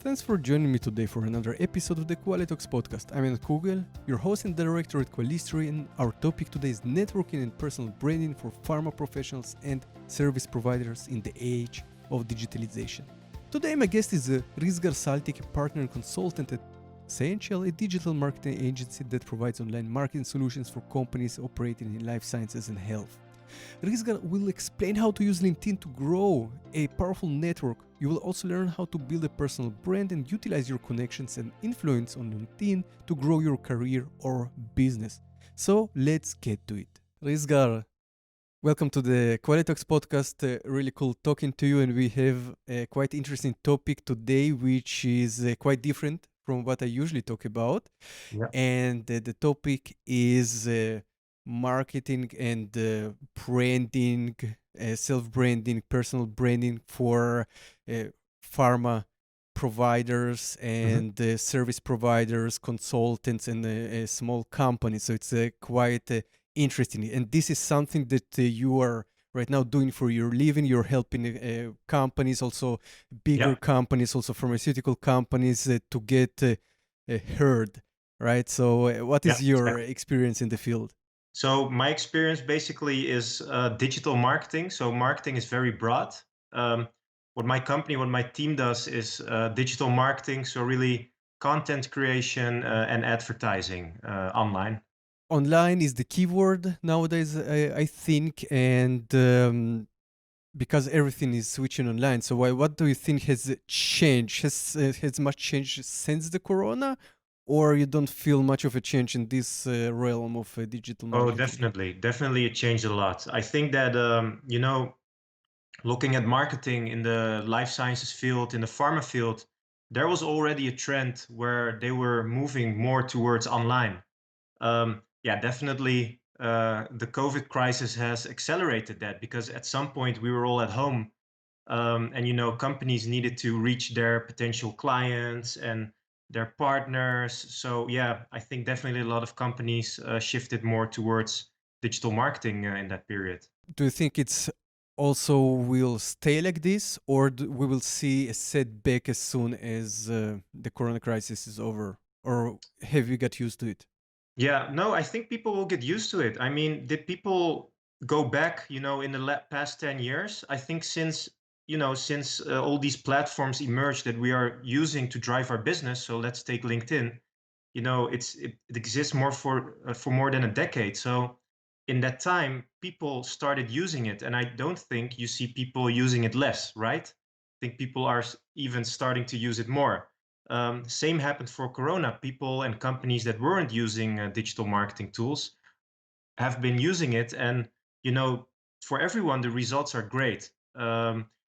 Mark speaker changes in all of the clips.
Speaker 1: Thanks for joining me today for another episode of the Qualitox podcast. I'm Anat Kugel, your host and director at Qualistry, and our topic today is networking and personal branding for pharma professionals and service providers in the age of digitalization. Today my guest is Rizgar Saltik, a partner and consultant at Sciential, a digital marketing agency that provides online marketing solutions for companies operating in life sciences and health. Rizgar will explain how to use LinkedIn to grow a powerful network. You will also learn how to build a personal brand and utilize your connections and influence on LinkedIn to grow your career or business. So let's get to it. Rizgar, welcome to the Qualitox podcast. Really cool talking to you, and we have a quite interesting topic today, which is quite different from what I usually talk about.
Speaker 2: Yeah.
Speaker 1: And the topic is marketing and branding, self-branding, personal branding for pharma providers and service providers, consultants, and small companies. So it's quite interesting. And this is something that you are right now doing for your living. You're helping companies, also bigger
Speaker 2: Yeah.
Speaker 1: companies, also pharmaceutical companies to get heard, right? So what
Speaker 2: Yeah.
Speaker 1: is your
Speaker 2: Exactly.
Speaker 1: experience in the field?
Speaker 2: So my experience basically is digital marketing. So marketing is very broad. What my team does is digital marketing. So really content creation and advertising online.
Speaker 1: Online is the keyword nowadays, I think, and because everything is switching online. So what do you think has changed? Has much changed since the corona, or you don't feel much of a change in this realm of digital
Speaker 2: Oh,
Speaker 1: marketing?
Speaker 2: definitely, it changed a lot. I think that looking at marketing in the life sciences field, in the pharma field, there was already a trend where they were moving more towards online. Yeah, definitely. The COVID crisis has accelerated that because at some point we were all at home, and companies needed to reach their potential clients and their partners. So yeah, I think definitely a lot of companies shifted more towards digital marketing in that period.
Speaker 1: Do you think it's also will stay like this, or we will see a setback as soon as the corona crisis is over, or have you got used to it?
Speaker 2: Yeah, no, I think people will get used to it. I mean, did people go back, in the past 10 years? I think since all these platforms emerged that we are using to drive our business, so let's take LinkedIn, it exists for more than a decade. So in that time, people started using it, and I don't think you see people using it less, right? I think people are even starting to use it more. Same happened for Corona. People and companies that weren't using digital marketing tools have been using it, and you know, for everyone, the results are great.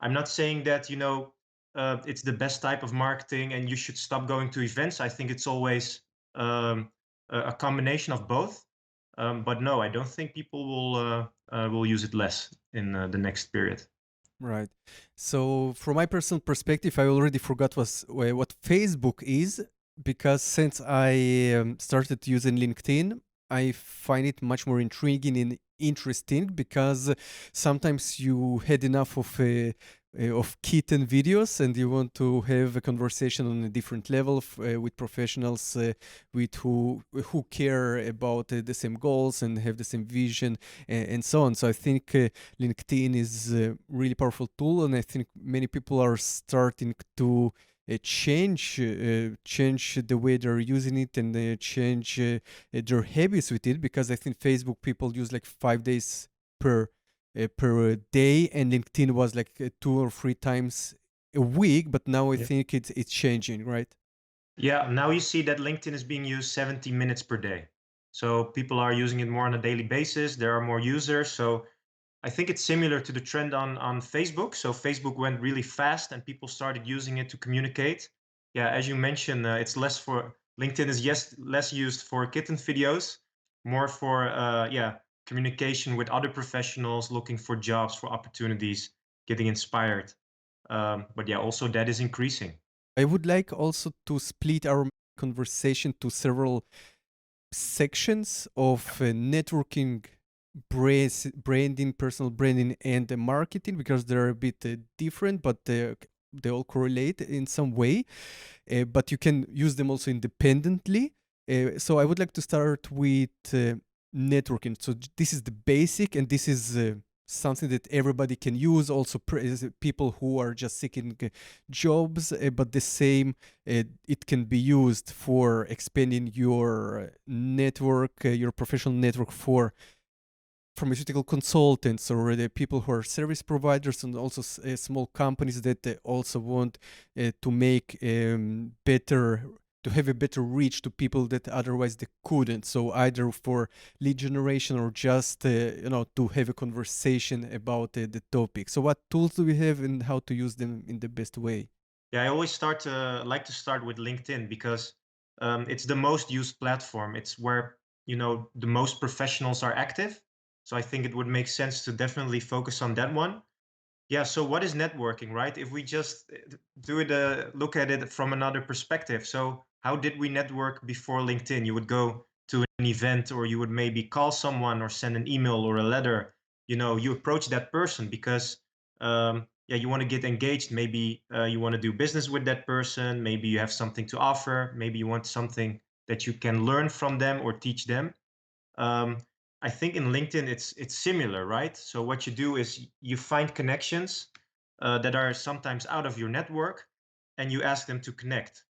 Speaker 2: I'm not saying that it's the best type of marketing and you should stop going to events. I think it's always a combination of both. But no, I don't think people will use it less in the next period.
Speaker 1: Right. So, from my personal perspective, I already forgot what Facebook is, because since I started using LinkedIn, I find it much more intriguing and interesting, because sometimes you had enough of kitten videos and you want to have a conversation on a different level with professionals with who care about the same goals and have the same vision, and so on. So I think LinkedIn is a really powerful tool, and I think many people are starting to change the way they're using it, and change their habits with it, because I think Facebook people use like 5 days per day, and LinkedIn was like 2 or 3 times a week. But now I
Speaker 2: Yeah.
Speaker 1: think it's changing, right?
Speaker 2: Yeah, now you see that LinkedIn is being used 70 minutes per day. So people are using it more on a daily basis. There are more users. So I think it's similar to the trend on Facebook. So Facebook went really fast and people started using it to communicate. Yeah, as you mentioned, it's less for LinkedIn is less used for kitten videos, more for communication with other professionals looking for jobs, for opportunities, getting inspired. But yeah, also that is increasing.
Speaker 1: I would like also to split our conversation to several sections of networking, branding, personal branding, and marketing, because they're a bit different, but they all correlate in some way, but you can use them also independently. So I would like to start with networking. So this is the basic, and this is something that everybody can use. Also, people who are just seeking jobs, but the same, it can be used for expanding your network, your professional network for pharmaceutical consultants or the people who are service providers, and also small companies that also want to make better, to have a better reach to people that otherwise they couldn't. So either for lead generation or just to have a conversation about the topic. So what tools do we have and how to use them in the best way?
Speaker 2: Yeah, I always like to start with LinkedIn because it's the most used platform. It's where the most professionals are active. So I think it would make sense to definitely focus on that one. Yeah, so what is networking, right? If we just look at it from another perspective. So how did we network before LinkedIn? You would go to an event, or you would maybe call someone or send an email or a letter. You approach that person because yeah, you want to get engaged. Maybe you want to do business with that person. Maybe you have something to offer. Maybe you want something that you can learn from them or teach them. um, I think in LinkedIn it's similar, right? So what you do is you find connections that are sometimes out of your network, and you ask them to connect.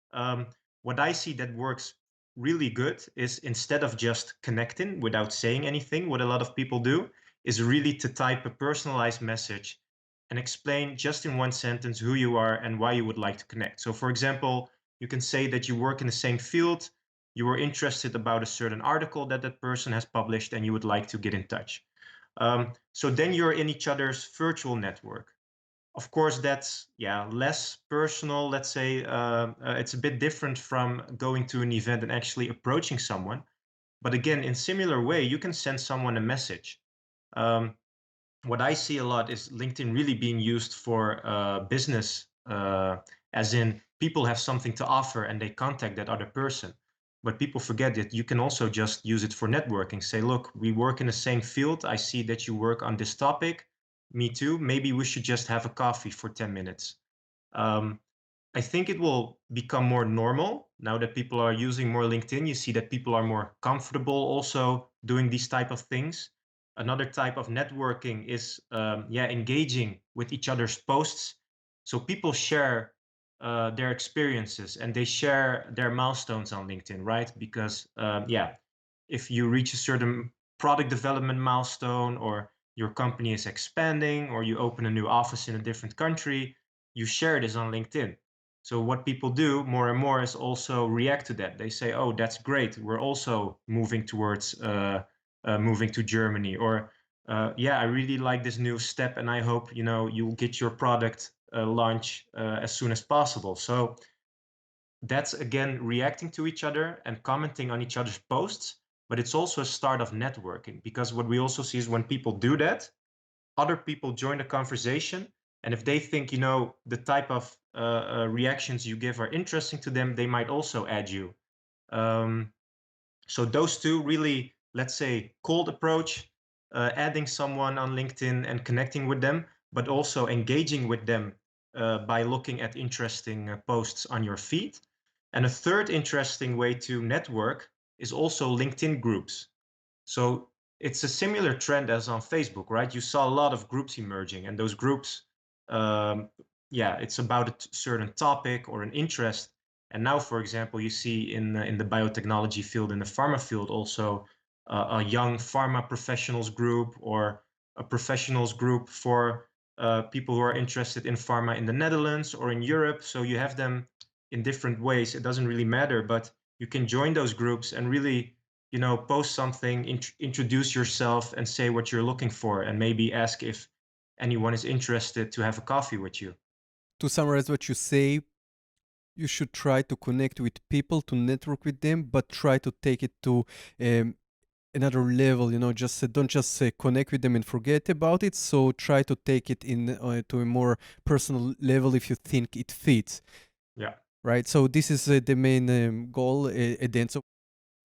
Speaker 2: What I see that works really good is, instead of just connecting without saying anything, what a lot of people do is really to type a personalized message and explain just in one sentence who you are and why you would like to connect. So for example, you can say that you work in the same field, you were interested about a certain article that that person has published, and you would like to get in touch. So then you're in each other's virtual network. Of course, that's less personal. Let's say it's a bit different from going to an event and actually approaching someone. But again, in similar way, you can send someone a message. Um, what I see a lot is LinkedIn really being used for business, as in people have something to offer and they contact that other person. But people forget that you can also just use it for networking. Say, look, we work in the same field. I see that you work on this topic. Me too. Maybe we should just have a coffee for 10 minutes. Um, I think it will become more normal now that people are using more LinkedIn. You see that people are more comfortable also doing these type of things. Another type of networking is engaging with each other's posts. So people share their experiences and they share their milestones on LinkedIn, right? Because if you reach a certain product development milestone, or your company is expanding, or you open a new office in a different country, you share this on LinkedIn. So what people do more and more is also react to that. They say, "Oh, that's great. We're also moving towards moving to Germany," or "Yeah, I really like this new step, and I hope you'll get your product launch as soon as possible." So that's again reacting to each other and commenting on each other's posts. But it's also a start of networking, because what we also see is when people do that, other people join the conversation, and if they think the type of reactions you give are interesting to them, they might also add you. um, so those two really, let's say, cold approach, adding someone on LinkedIn and connecting with them, but also engaging with them by looking at interesting posts on your feed. And a third interesting way to network is also LinkedIn groups. So it's a similar trend as on Facebook, right? You saw a lot of groups emerging, and those groups, it's about a certain topic or an interest. And now, for example, you see in the biotechnology field, in the pharma field, also a young pharma professionals group, or a professionals group for people who are interested in pharma in the Netherlands or in Europe. So you have them in different ways. It doesn't really matter, but you can join those groups and really post something, introduce yourself and say what you're looking for, and maybe ask if anyone is interested to have a coffee with you.
Speaker 1: To summarize what you say, you should try to connect with people, to network with them, but try to take it to um, another level. Just don't just connect with them and forget about it. So try to take it in to a more personal level if you think it fits.
Speaker 2: Yeah.
Speaker 1: Right. So this is the main goal at the end. So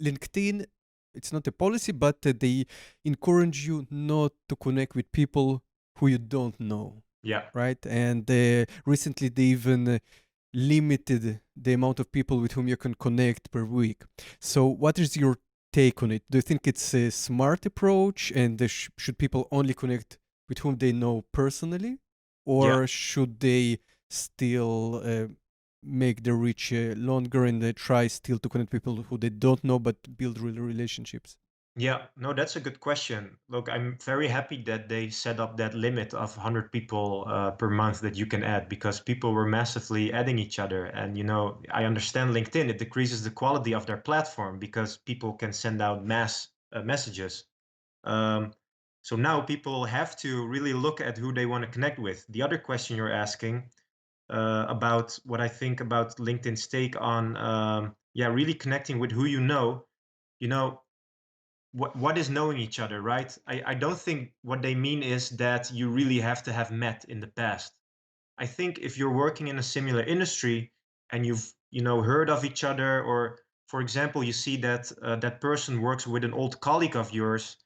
Speaker 1: LinkedIn, it's not a policy, but they encourage you not to connect with people who you don't know.
Speaker 2: Yeah.
Speaker 1: right? And recently they even limited the amount of people with whom you can connect per week. So, what is your take on it? Do you think it's a smart approach, and should people only connect with whom they know personally,
Speaker 2: Yeah.
Speaker 1: or should they still make the reach longer and try still to connect people who they don't know but build real relationships?
Speaker 2: Yeah, no, that's a good question. Look, I'm very happy that they set up that limit of 100 people per month that you can add, because people were massively adding each other. And, I understand LinkedIn, it decreases the quality of their platform because people can send out mass messages. Um, so now people have to really look at who they want to connect with. The other question you're asking about what I think about LinkedIn's take on, yeah, really connecting with who you know, what is knowing each other, right? I don't think what they mean is that you really have to have met in the past. I think if you're working in a similar industry and you've heard of each other, or for example you see that that person works with an old colleague of yours,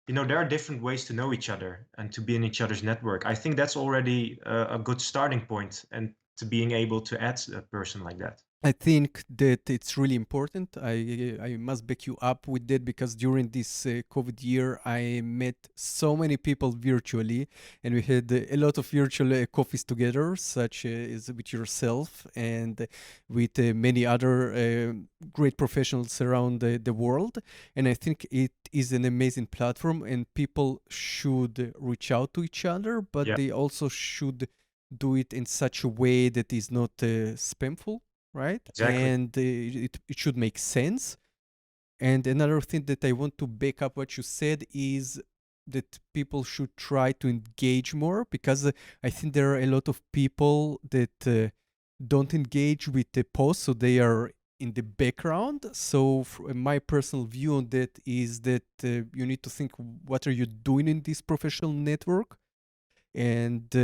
Speaker 2: there are different ways to know each other and to be in each other's network. I think that's already a good starting point, and to being able to add a person like that.
Speaker 1: I think that it's really important. I must back you up with that because during this COVID year, I met so many people virtually, and we had a lot of virtual coffees together, such as with yourself and with many other great professionals around the world. And I think it is an amazing platform, and people should reach out to each other, but
Speaker 2: Yeah,
Speaker 1: they also should do it in such a way that is not spamful, right?
Speaker 2: exactly.
Speaker 1: And it should make sense. And another thing that I want to back up what you said is that people should try to engage more, because I think there are a lot of people that don't engage with the post, so they are in the background. So my personal view on that is that you need to think, what are you doing in this professional network? And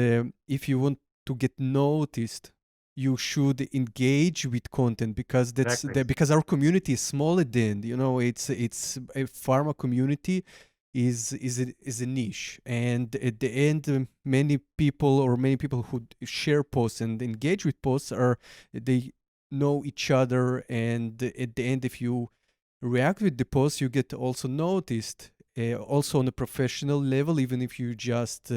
Speaker 1: if you want to get noticed, you should engage with content, because
Speaker 2: Exactly.
Speaker 1: because our community is small at the end. It's a pharma community is a niche, and at the end, many people who share posts and engage with posts are they know each other, and at the end, if you react with the post, you get also noticed, also on a professional level, even if you just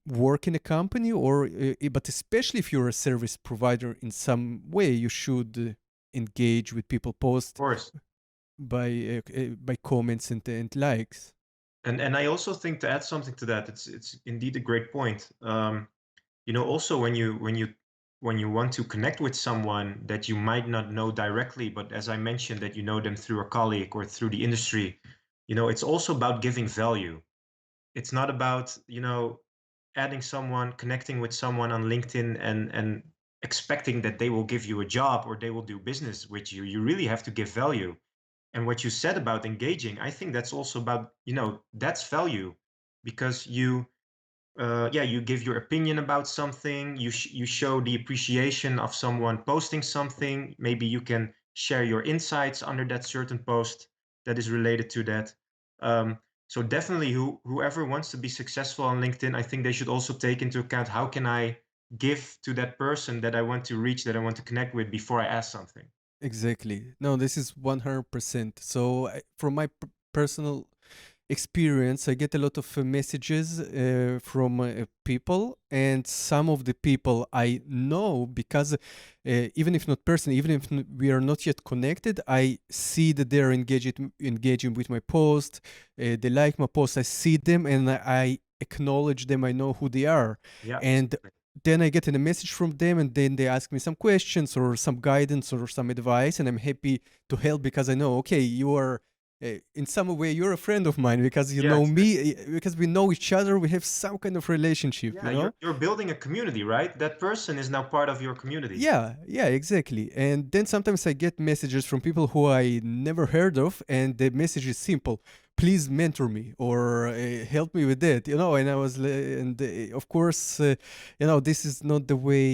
Speaker 1: work in a company, or but especially if you're a service provider in some way, you should engage with people
Speaker 2: Of
Speaker 1: post
Speaker 2: course.
Speaker 1: by comments and likes.
Speaker 2: And I also think, to add something to that, it's indeed a great point. Also when you want to connect with someone that you might not know directly, but as I mentioned, that you know them through a colleague or through the industry, it's also about giving value. It's not about adding someone, connecting with someone on LinkedIn, and expecting that they will give you a job or they will do business with you. You really have to give value. And what you said about engaging, I think that's also about, that's value, because you give your opinion about something. You show the appreciation of someone posting something. Maybe you can share your insights under that certain post that is related to that. So definitely, whoever wants to be successful on LinkedIn, I think they should also take into account, how can I give to that person that I want to reach, that I want to connect with, before I ask something.
Speaker 1: Exactly. No, this is 100%. So from my personal experience, I get a lot of messages from people, and some of the people I know, because even if not personally, even if we are not yet connected, I see that they're engaging with my post. They like my post. I see them and I acknowledge them. I know who they are,
Speaker 2: Yeah,
Speaker 1: and
Speaker 2: exactly.
Speaker 1: then I get a message from them, and then they ask me some questions or some guidance or some advice, and I'm happy to help, because I know, okay, you are in some way you're a friend of mine, because you
Speaker 2: Yeah,
Speaker 1: know
Speaker 2: exactly.
Speaker 1: me, because we know each other, we have some kind of relationship,
Speaker 2: Yeah, you're building a community, right? That person is now part of your community.
Speaker 1: Yeah, exactly. And then sometimes I get messages from people who I never heard of, and the message is simple: please mentor me, or help me with that, and I was and of course, this is not the way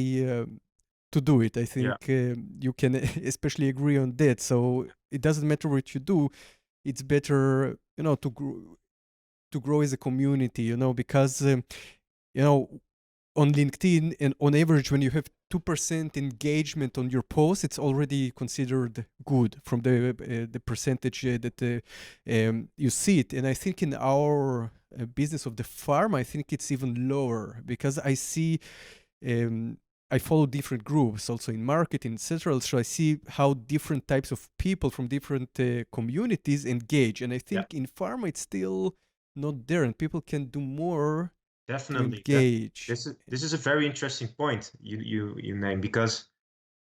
Speaker 1: to do it. I
Speaker 2: Yeah.
Speaker 1: think you can especially agree on that. So it doesn't matter what you do, it's better, to grow as a community, because you know, on LinkedIn, and on average, when you have 2% engagement on your post, it's already considered good from the percentage that you see it. And I think in our business of the farm, I think it's even lower, because I see, um, I follow different groups also in marketing, etc. So I see how different types of people from different communities engage. And I
Speaker 2: Yeah,
Speaker 1: think in pharma, it's still not there, and people can do more to
Speaker 2: definitely.
Speaker 1: engage.
Speaker 2: This is a very interesting point you name, because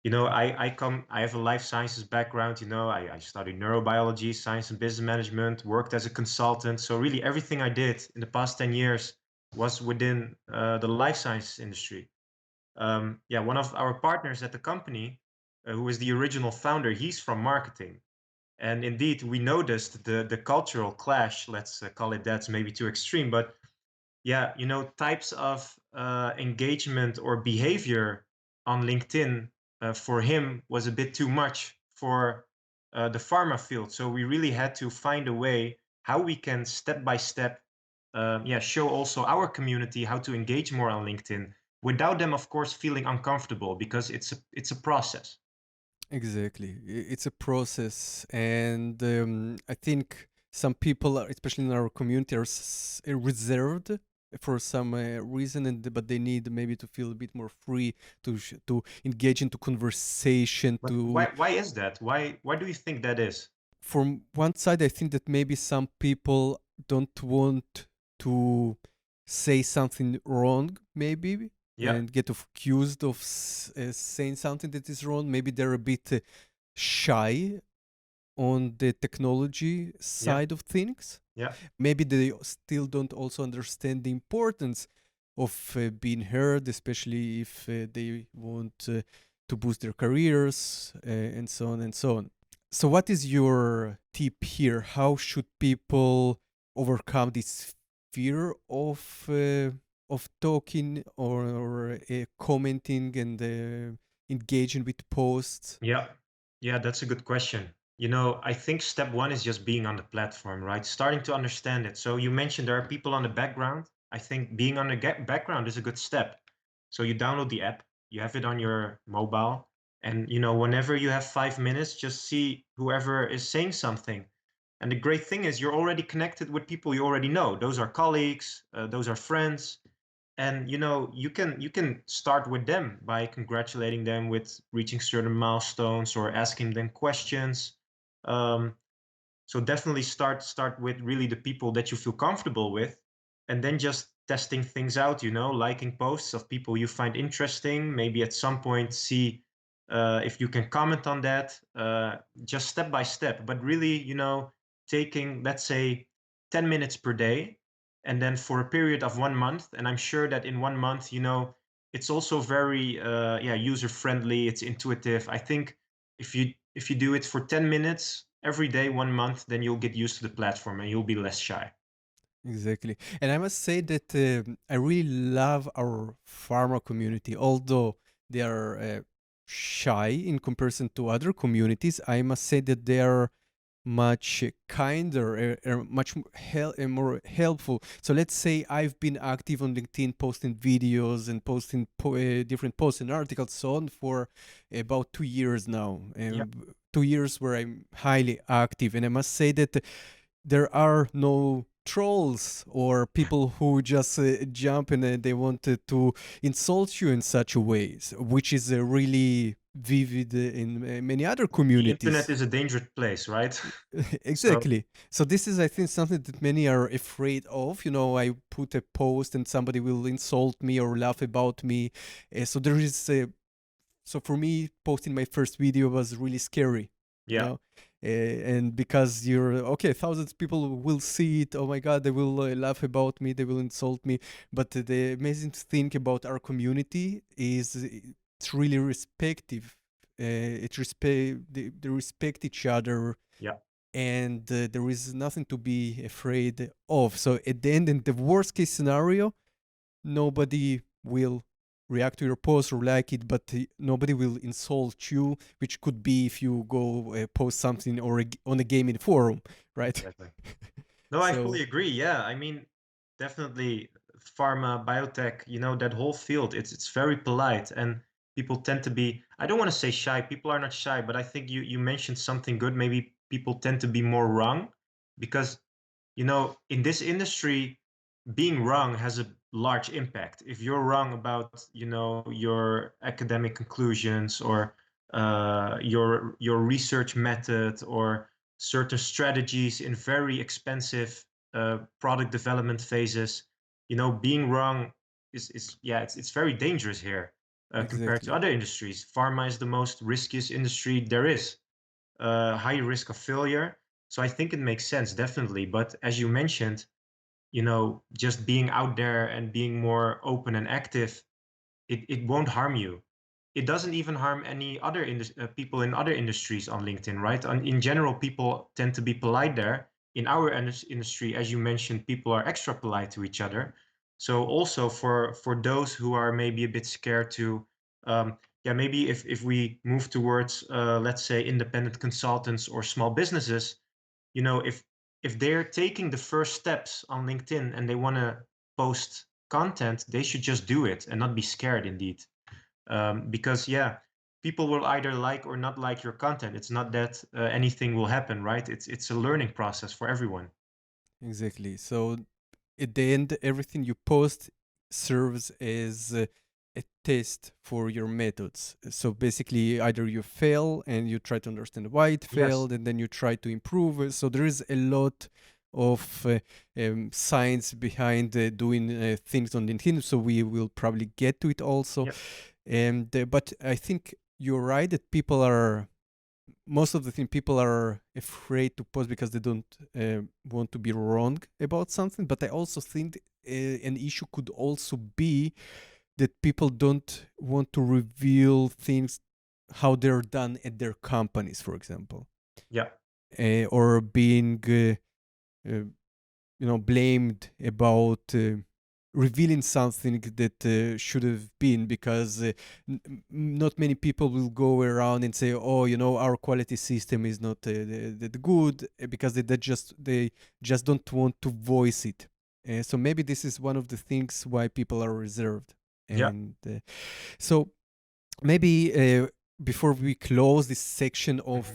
Speaker 2: I have a life sciences background. I studied neurobiology, science and business management, worked as a consultant. So really everything I did in the past 10 years was within the life sciences industry. Yeah, one of our partners at the company, who is the original founder, he's from marketing. And indeed, we noticed the cultural clash, let's call it that's maybe too extreme, but yeah, types of engagement or behavior on LinkedIn for him was a bit too much for the pharma field. So we really had to find a way how we can step by step, yeah, show also our community how to engage more on LinkedIn without them, of course, feeling uncomfortable, because it's a process.
Speaker 1: Exactly. It's a process. And I think some people, especially in our community, are reserved for some reason, but they need maybe to feel a bit more free to engage into conversation.
Speaker 2: But
Speaker 1: To
Speaker 2: why is that? Why do you think that is?
Speaker 1: From one side, I think that maybe some people don't want to say something wrong, maybe,
Speaker 2: Yeah,
Speaker 1: and get accused of saying something that is wrong. Maybe they're a bit shy on the technology
Speaker 2: yeah,
Speaker 1: side of things.
Speaker 2: yeah,
Speaker 1: Maybe they still don't also understand the importance of being heard, especially if they want to boost their careers, and so on and so on. So, what is your tip here? How should people overcome this fear of talking, or commenting, and engaging with posts?
Speaker 2: yeah. Yeah, that's a good question. I think step one is just being on the platform, right? Starting to understand it. So you mentioned there are people on the background. I think being on the background is a good step. So you download the app, you have it on your mobile, and whenever you have 5 minutes, just see whoever is saying something. And the great thing is you're already connected with people you already know. Those are colleagues, those are friends, and you can start with them by congratulating them with reaching certain milestones or asking them questions. um, so definitely start with really the people that you feel comfortable with, and then just testing things out, liking posts of people you find interesting, maybe at some point see if you can comment on that, just step by step, but really taking, let's say, 10 minutes per day, and then for a period of 1 month. And I'm sure that in 1 month, it's also very yeah, user friendly, it's intuitive. I think if you do it for 10 minutes every day, 1 month, then you'll get used to the platform and you'll be less shy.
Speaker 1: Exactly. And I must say that I really love our pharma community, although they are shy in comparison to other communities. I must say that they are much kinder, much more helpful. So let's say I've been active on LinkedIn, posting videos and posting different posts and articles, so on, for about 2 years now.
Speaker 2: Yeah,
Speaker 1: 2 years where I'm highly active, and I must say that there are no trolls or people who just jump and they wanted to insult you in such a ways, which is really vivid in many other
Speaker 2: the internet
Speaker 1: communities.
Speaker 2: is a dangerous place, right? So
Speaker 1: Exactly. So this is, I think, something that many are afraid of. I put a post and somebody will insult me or laugh about me. So there is so for me, posting my first video was really scary, you
Speaker 2: yeah,
Speaker 1: know. And because you're okay, thousands of people will see it. Oh my God, they will laugh about me. They will insult me. But the amazing thing about our community is it's really respective. They respect each other,
Speaker 2: yeah,
Speaker 1: and there is nothing to be afraid of. So at the end, in the worst case scenario, nobody will react to your post or like it, but nobody will insult you, which could be if you go post something or on a gaming forum, right?
Speaker 2: exactly. No, I
Speaker 1: So
Speaker 2: fully agree. Yeah, I mean, definitely pharma, biotech, that whole field, it's very polite, and people tend to be, I don't want to say shy, people are not shy, but I think you mentioned something good. Maybe people tend to be more wrong because, in this industry, being wrong has a large impact. If you're wrong about, your academic conclusions, or your research method, or certain strategies in very expensive product development phases, being wrong is yeah, it's very dangerous here compared to
Speaker 1: Exactly.
Speaker 2: other industries. Pharma is the most riskiest industry there is, high risk of failure. So I think it makes sense, definitely. But as you mentioned, just being out there and being more open and active, it won't harm you. It doesn't even harm any other people in other industries on LinkedIn, right? In general, people tend to be polite there. In our industry, as you mentioned, people are extra polite to each other. So also for those who are maybe a bit scared to, yeah, maybe if we move towards, let's say, independent consultants or small businesses, if they're taking the first steps on LinkedIn and they want to post content, they should just do it and not be scared, indeed. Because yeah, people will either like or not like your content. It's not that anything will happen, right? It's a learning process for everyone.
Speaker 1: Exactly. So at the end, everything you post serves as a test for your methods. So basically, either you fail and you try to understand why it
Speaker 2: Yes.
Speaker 1: failed, and then you try to improve. So there is a lot of science behind doing things on LinkedIn. So we will probably get to it also.
Speaker 2: Yeah.
Speaker 1: And but I think you're right that people are most of the thing people are afraid to post because they don't want to be wrong about something. But I also think an issue could also be that people don't want to reveal things how they're done at their companies, for example,
Speaker 2: Yeah.
Speaker 1: or being uh, blamed about revealing something that should have been, because not many people will go around and say, oh, our quality system is not that good, because they just don't want to voice it. So maybe this is one of the things why people are reserved.
Speaker 2: Yeah.
Speaker 1: And so maybe before we close this section
Speaker 2: Mhm.
Speaker 1: of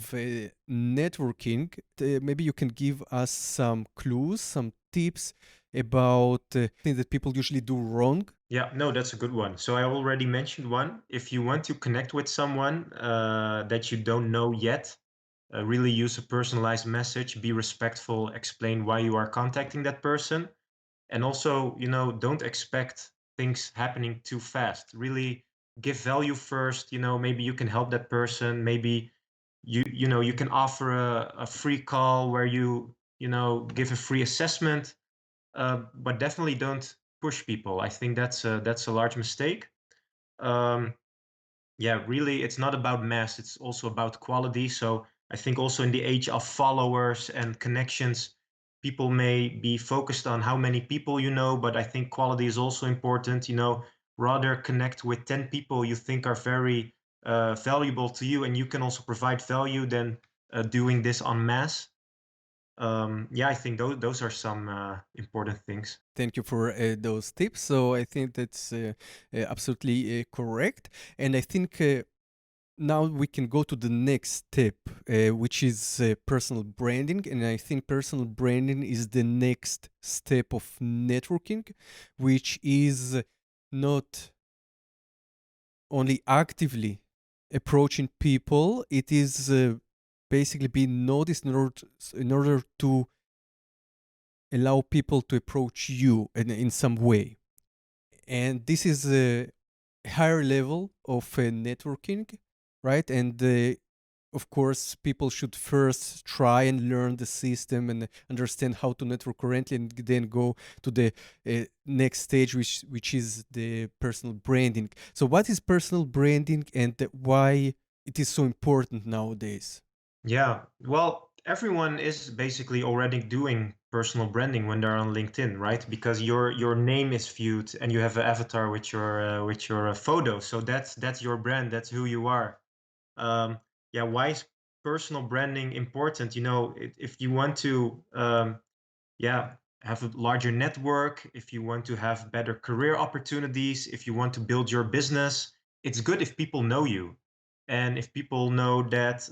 Speaker 1: networking, maybe you can give us some clues, some tips about things that people usually do wrong.
Speaker 2: Yeah, no, that's a good one. So I already mentioned one. If you want to connect with someone that you don't know yet, really use a personalized message, be respectful, explain why you are contacting that person. And also, don't expect things happening too fast. Really give value first. Maybe you can help that person. Maybe you can offer a free call where give a free assessment, but definitely don't push people. I think that's a large mistake. Um, yeah, really, it's not about mass, it's also about quality. So I think also in the age of followers and connections, people may be focused on how many people but I think quality is also important. Rather connect with 10 people you think are very valuable to you, and you can also provide value, than doing this en masse. Yeah, I think those are some important things.
Speaker 1: Thank you for those tips. So I think that's absolutely correct. And I think now we can go to the next step, which is personal branding. And I think personal branding is the next step of networking, which is not only actively approaching people, it is basically being noticed in order to allow people to approach you in some way. And this is a higher level of networking, right? And of course, people should first try and learn the system and understand how to network correctly, and then go to the next stage, which is the personal branding. So, what is personal branding, and why it is so important nowadays?
Speaker 2: Yeah, well, everyone is basically already doing personal branding when they're on LinkedIn, right? Because your name is viewed and you have an avatar with your photo. So that's your brand. That's who you are. Yeah, why is personal branding important? If you want to, yeah, have a larger network, if you want to have better career opportunities, if you want to build your business, it's good if people know you. And if people know that,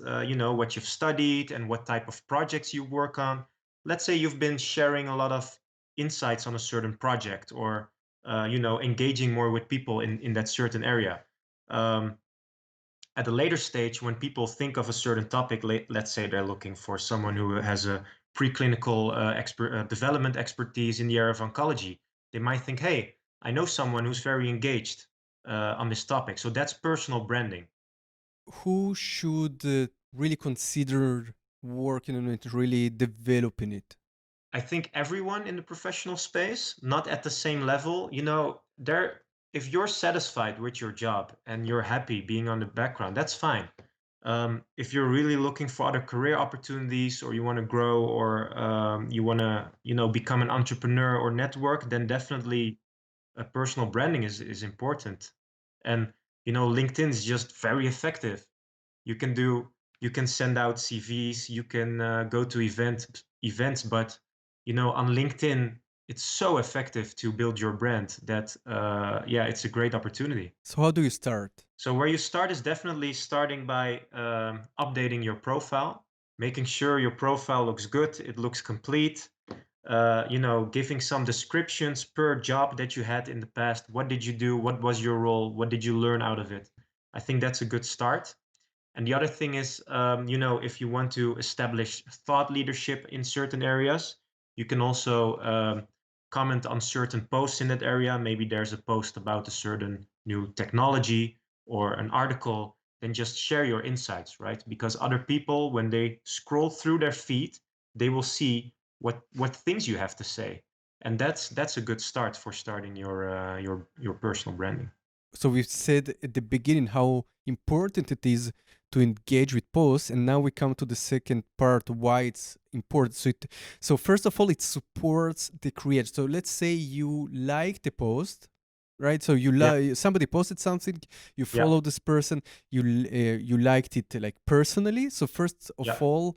Speaker 2: what you've studied and what type of projects you work on. Let's say you've been sharing a lot of insights on a certain project, or, engaging more with people in that certain area. Um, at a later stage, when people think of a certain topic, let's say they're looking for someone who has a preclinical development expertise in the area of oncology, they might think, hey, I know someone who's very engaged on this topic. So that's personal branding.
Speaker 1: Who should really consider working on it, really developing it?
Speaker 2: I think everyone in the professional space, not at the same level, there, if you're satisfied with your job and you're happy being on the background, that's fine. If you're really looking for other career opportunities, or you want to grow, or you want to, become an entrepreneur or network, then definitely personal branding is important. And, LinkedIn is just very effective. You can do, you can send out CVs, you can go to events, but, on LinkedIn, it's so effective to build your brand that, yeah, it's a great opportunity.
Speaker 1: So how do you start?
Speaker 2: So where you start is definitely starting by updating your profile, making sure your profile looks good, it looks complete. Giving some descriptions per job that you had in the past. What did you do? What was your role? What did you learn out of it? I think that's a good start. And the other thing is, if you want to establish thought leadership in certain areas, you can also comment on certain posts in that area. Maybe there's a post about a certain new technology or an article, then just share your insights, right? Because other people, when they scroll through their feed, they will see what things you have to say. And that's a good start for starting your personal branding.
Speaker 1: So we've said at the beginning how important it is to engage with posts, and now we come to the second part, why it's important. So first of all, it supports the creator. So let's say you like the post, right? So you
Speaker 2: Yeah,
Speaker 1: like, somebody posted something, you
Speaker 2: yeah,
Speaker 1: follow this person, you liked it like personally. So first of
Speaker 2: yeah,
Speaker 1: all,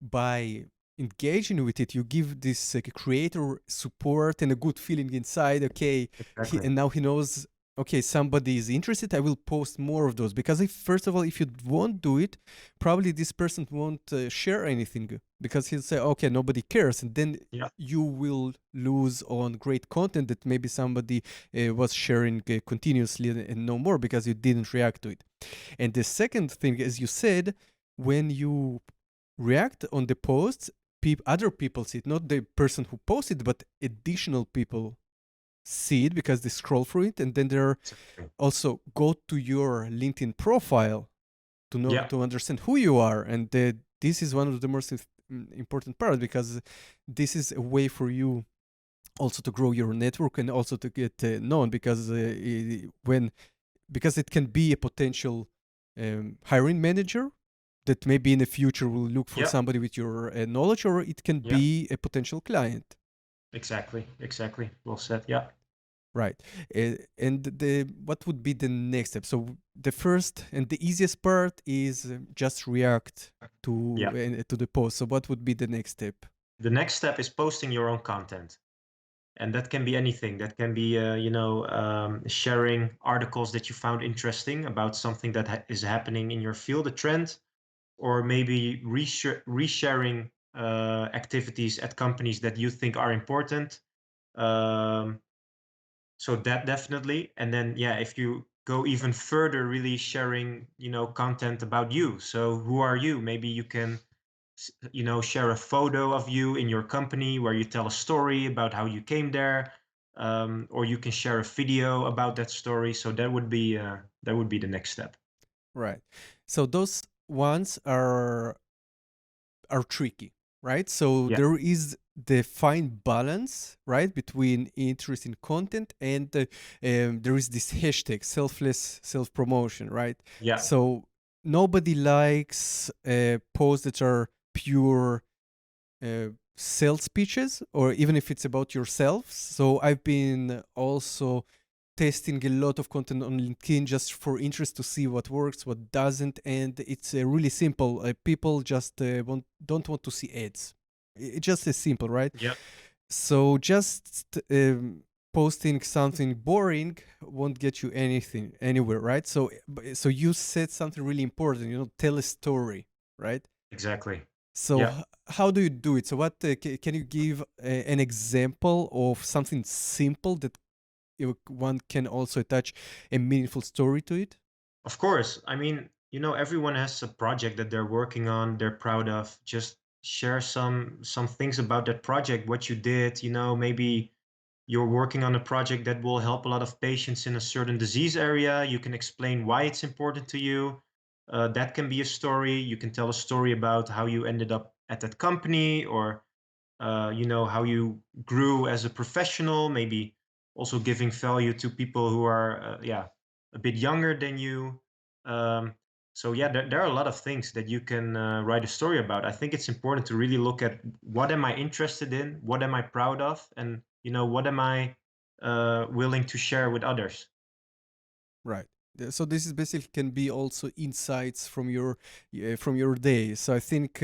Speaker 1: by engaging with it, you give this creator support and a good feeling inside. Okay,
Speaker 2: exactly.
Speaker 1: and now he knows, okay, somebody is interested, I will post more of those. Because if, first of all, if you won't do it, probably this person won't share anything, because he'll say, okay, nobody cares, and then
Speaker 2: Yeah,
Speaker 1: you will lose on great content that maybe somebody was sharing continuously, and no more because you didn't react to it. And the second thing, as you said, when you react on the posts, other people see it, not the person who posted, but additional people see it because they scroll through it, and then they're
Speaker 2: exactly.
Speaker 1: also go to your LinkedIn profile to know,
Speaker 2: Yeah,
Speaker 1: to understand who you are. And this is one of the most important parts, because this is a way for you also to grow your network and also to get known, because when because it can be a potential hiring manager that maybe in the future will look for
Speaker 2: yeah,
Speaker 1: somebody with your knowledge, or it can
Speaker 2: yeah,
Speaker 1: be a potential client.
Speaker 2: exactly, exactly. Well said. Yeah,
Speaker 1: Right. And the what would be the next step? So the first and the easiest part is just react
Speaker 2: yeah.
Speaker 1: to the post. So what would be the next step?
Speaker 2: The next step is posting your own content, and that can be anything. That can be, sharing articles that you found interesting about something that is happening in your field, a trend, or maybe resharing activities at companies that you think are important. Um, so that definitely. And then, yeah, if you go even further, really sharing, content about you. So who are you? Maybe you can, share a photo of you in your company where you tell a story about how you came there, or you can share a video about that story. So that would be the next step.
Speaker 1: Right. So those ones are tricky, right? So
Speaker 2: Yeah,
Speaker 1: there is the fine balance, right, between interest in content and there is this hashtag selfless self promotion, right?
Speaker 2: yeah,
Speaker 1: So nobody likes posts that are pure sales pitches, or even if it's about yourself. So I've been also testing a lot of content on LinkedIn just for interest to see what works, what doesn't, and it's really simple. People just don't want to see ads. It's just as simple, right?
Speaker 2: yeah,
Speaker 1: So just posting something boring won't get you anything anywhere, right? So so you said something really important. Tell a story, right?
Speaker 2: Exactly.
Speaker 1: So
Speaker 2: Yeah.
Speaker 1: how do you do it? So what can you give an example of something simple that one can also attach a meaningful story to it?
Speaker 2: Of course. I mean, everyone has a project that they're working on, they're proud of. Just share some things about that project, what you did, maybe you're working on a project that will help a lot of patients in a certain disease area. You can explain why it's important to you. That can be a story. You can tell a story about how you ended up at that company, or how you grew as a professional, maybe also giving value to people who are a bit younger than you. um, so yeah, there are a lot of things that you can write a story about. I think it's important to really look at what am I interested in, what am I proud of, and what am I willing to share with others.
Speaker 1: Right. So this is basically can be also insights from your day. So I think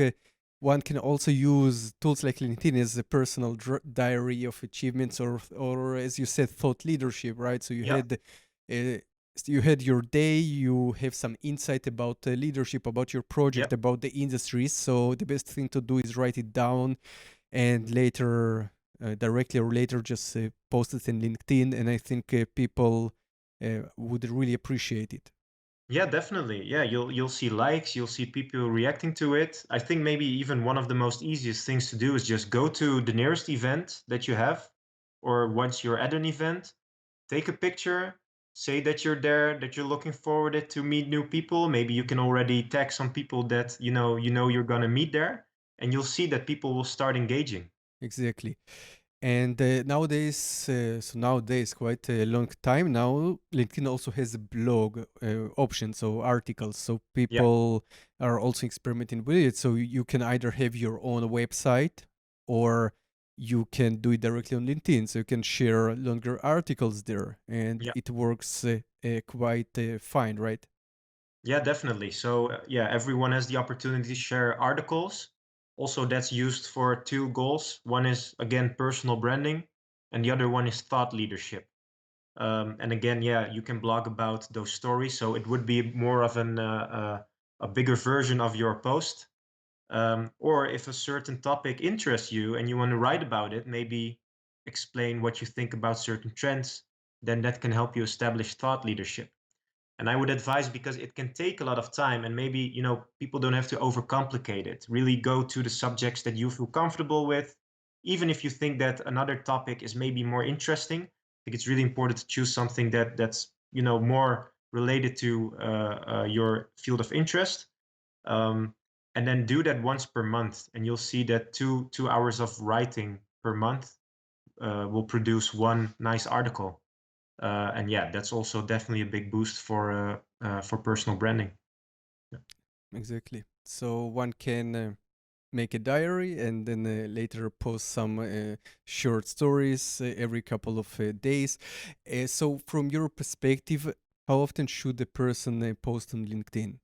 Speaker 1: one can also use tools like LinkedIn as a personal diary of achievements, or as you said, thought leadership. Right. So
Speaker 2: Yeah.
Speaker 1: you had your day. You have some insight about leadership, about your project,
Speaker 2: Yeah.
Speaker 1: about the industry. So the best thing to do is write it down and later directly or later just post it in LinkedIn. And I think people would really appreciate it.
Speaker 2: Yeah, definitely. Yeah, you'll see likes, you'll see people reacting to it. I think maybe even one of the most easiest things to do is just go to the nearest event that you have, or once you're at an event, take a picture, say that you're there, that you're looking forward to meet new people. Maybe you can already tag some people that you're gonna meet there, and you'll see that people will start engaging.
Speaker 1: Exactly. And nowadays, quite a long time now, LinkedIn also has a blog option, so articles. So
Speaker 2: Yeah.
Speaker 1: people are also experimenting with it. So you can either have your own website or you can do it directly on LinkedIn. So you can share longer articles there, and
Speaker 2: Yeah.
Speaker 1: it works quite fine, right?
Speaker 2: Yeah, definitely. So, yeah, everyone has the opportunity to share articles. Also, that's used for two goals. One is, again, personal branding, and the other one is thought leadership. And again, yeah, you can blog about those stories. So it would be more of a bigger version of your post. Or if a certain topic interests you and you want to write about it, maybe explain what you think about certain trends, then that can help you establish thought leadership. And I would advise, because it can take a lot of time, and maybe people don't have to overcomplicate it. Really go to the subjects that you feel comfortable with. Even if you think that another topic is maybe more interesting, I think it's really important to choose something that's more related to your field of interest. um, and then do that once per month, and you'll see that 2 hours of writing per month will produce one nice article. And yeah, that's also definitely a big boost for personal branding. Yeah.
Speaker 1: Exactly. So one can make a diary and then later post some short stories every couple of days. So, from your perspective, how often should a person post on LinkedIn?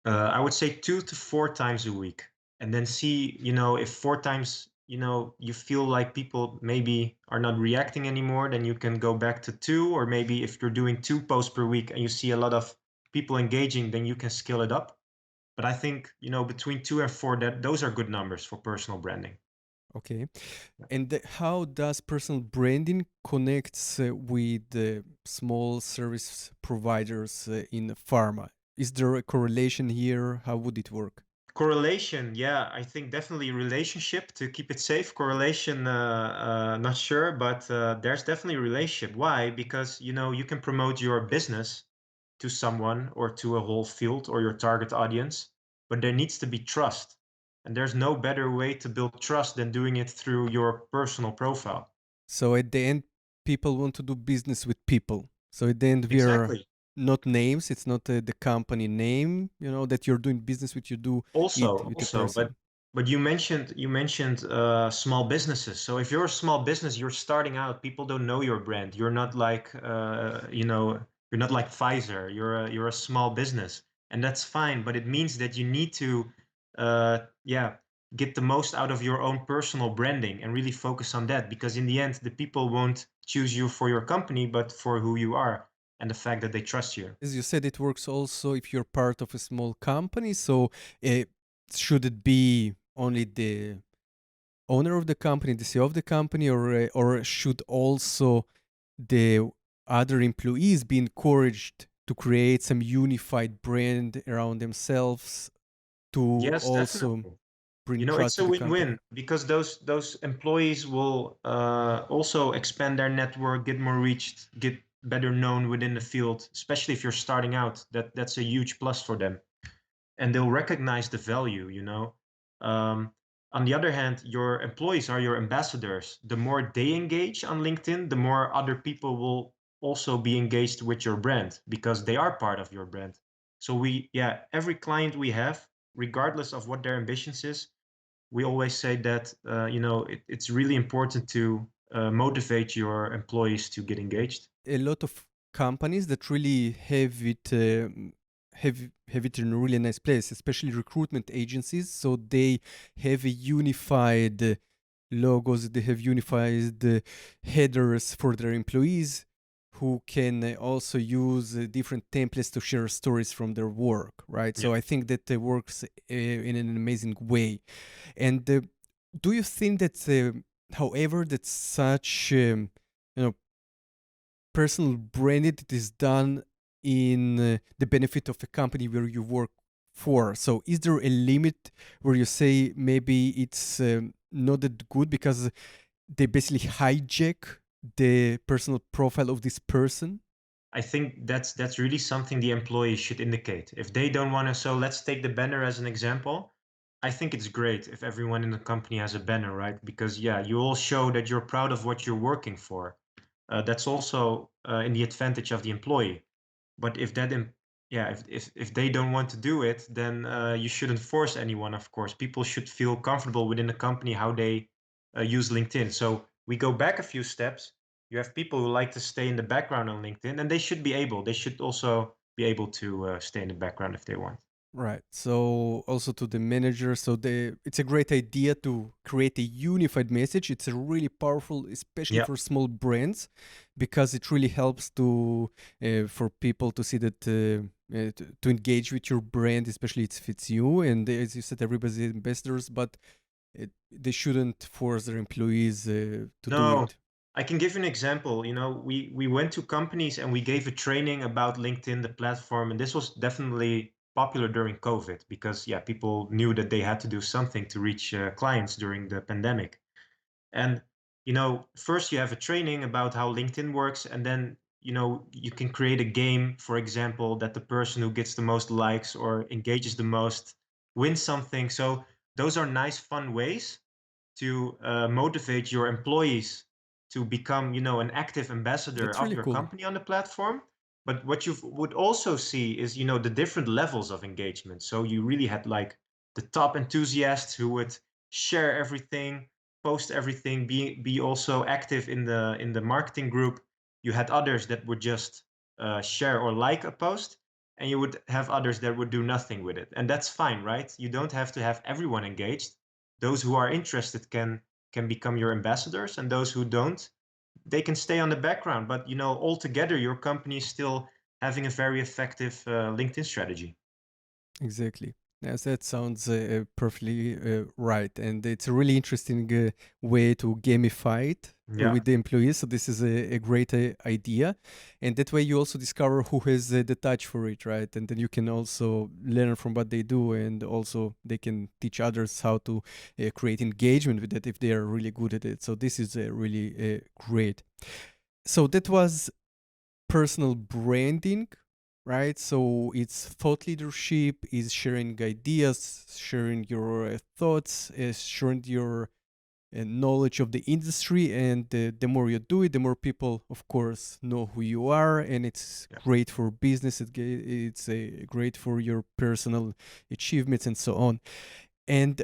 Speaker 2: I would say 2 to 4 times a week, and then see, if 4 times, you feel like people maybe are not reacting anymore, then you can go back to two. Or maybe if you're doing 2 posts per week and you see a lot of people engaging, then you can scale it up. But I think, between 2 and 4, that those are good numbers for personal branding.
Speaker 1: Okay. And how does personal branding connects with small service providers in pharma? Is there a correlation here? How would it work?
Speaker 2: Correlation, yeah, I think definitely relationship to keep it safe. Correlation, not sure, but there's definitely a relationship. Why? Because you can promote your business to someone or to a whole field or your target audience, but there needs to be trust, and there's no better way to build trust than doing it through your personal profile.
Speaker 1: So at the end, people want to do business with people. So at the end, we are
Speaker 2: Exactly.
Speaker 1: not names. It's not the company name, that you're doing business with. You do it with a
Speaker 2: Also, but
Speaker 1: person.
Speaker 2: you mentioned small businesses. So if you're a small business, you're starting out, people don't know your brand. You're not like you're not like Pfizer. You're a small business, and that's fine. But it means that you need to yeah get the most out of your own personal branding and really focus on that, because in the end the people won't choose you for your company but for who you are and the fact that they trust you.
Speaker 1: As you said, it works also if you're part of a small company. So uh, should it be only the owner of the company, the CEO of the company, or should also the other employees be encouraged to create some unified brand around themselves to
Speaker 2: Yes,
Speaker 1: also
Speaker 2: definitely.
Speaker 1: bring
Speaker 2: You know,
Speaker 1: trust
Speaker 2: it's
Speaker 1: to
Speaker 2: a
Speaker 1: the company?
Speaker 2: win-win because those employees will also expand their network, get more reached, get better known within the field, especially if you're starting out. That's a huge plus for them, and they'll recognize the value, you know. Um, on the other hand, your employees are your ambassadors. The more they engage on LinkedIn, the more other people will also be engaged with your brand because they are part of your brand. So yeah, every client we have, regardless of what their ambitions is, we always say that it's really important to motivate your employees to get engaged.
Speaker 1: A lot of companies that really have it in a really nice place, especially recruitment agencies. So they have a unified logos, they have unified headers for their employees who can also use different templates to share stories from their work, right?
Speaker 2: Yeah.
Speaker 1: So I think that works in an amazing way. And do you think that, however, that such you know personal branding that is done in the benefit of a company where you work for. So, is there a limit where you say maybe it's not that good because they basically hijack the personal profile of this person?
Speaker 2: I think that's really something the employees should indicate. If they don't want to, so let's take the banner as an example. I think it's great if everyone in the company has a banner, right? Because yeah, you all show that you're proud of what you're working for. That's also in the advantage of the employee. But if that, yeah, if they don't want to do it, then you shouldn't force anyone. Of course, people should feel comfortable within the company how they use LinkedIn. So we go back a few steps. You have people who like to stay in the background on LinkedIn, and they should be able. They should also be able to stay in the background if they want.
Speaker 1: Right. So also to the manager, so it's a great idea to create a unified message. It's a really powerful, especially
Speaker 2: Yeah.
Speaker 1: for small brands, because it really helps to for people to see that to engage with your brand, especially if it's you. And as you said, everybody's ambassadors, but they shouldn't force their employees to do
Speaker 2: No,
Speaker 1: it.
Speaker 2: I can give you an example. You know, we went to companies and we gave a training about LinkedIn, the platform, and this was definitely popular during COVID because yeah, people knew that they had to do something to reach clients during the pandemic. And you know, first you have a training about how LinkedIn works, and then you know you can create a game, for example, that the person who gets the most likes or engages the most wins something. So those are nice, fun ways to motivate your employees to become, you know, an active ambassador
Speaker 1: That's
Speaker 2: of
Speaker 1: really
Speaker 2: your
Speaker 1: cool.
Speaker 2: company on the platform. But what you would also see is, you know, the different levels of engagement. So you really had like the top enthusiasts who would share everything, post everything, be also active in the marketing group. You had others that would just share or like a post, and you would have others that would do nothing with it. And that's fine, right? You don't have to have everyone engaged. Those who are interested can become your ambassadors, and those who don't, they can stay on the background. But you know, altogether your company is still having a very effective LinkedIn strategy.
Speaker 1: Exactly. Yes, that sounds perfectly right. And it's a really interesting way to gamify it
Speaker 2: Yeah.
Speaker 1: with the employees. So, this is a great idea. And that way, you also discover who has the touch for it, right? And then you can also learn from what they do. And also, they can teach others how to create engagement with it if they are really good at it. So, this is really great. So, that was personal branding, right? So it's thought leadership, is sharing ideas, sharing your thoughts, is sharing your knowledge of the industry. And the more you do it, the more people, of course, know who you are. And it's
Speaker 2: Yeah.
Speaker 1: great for business, it's great for your personal achievements and so on. And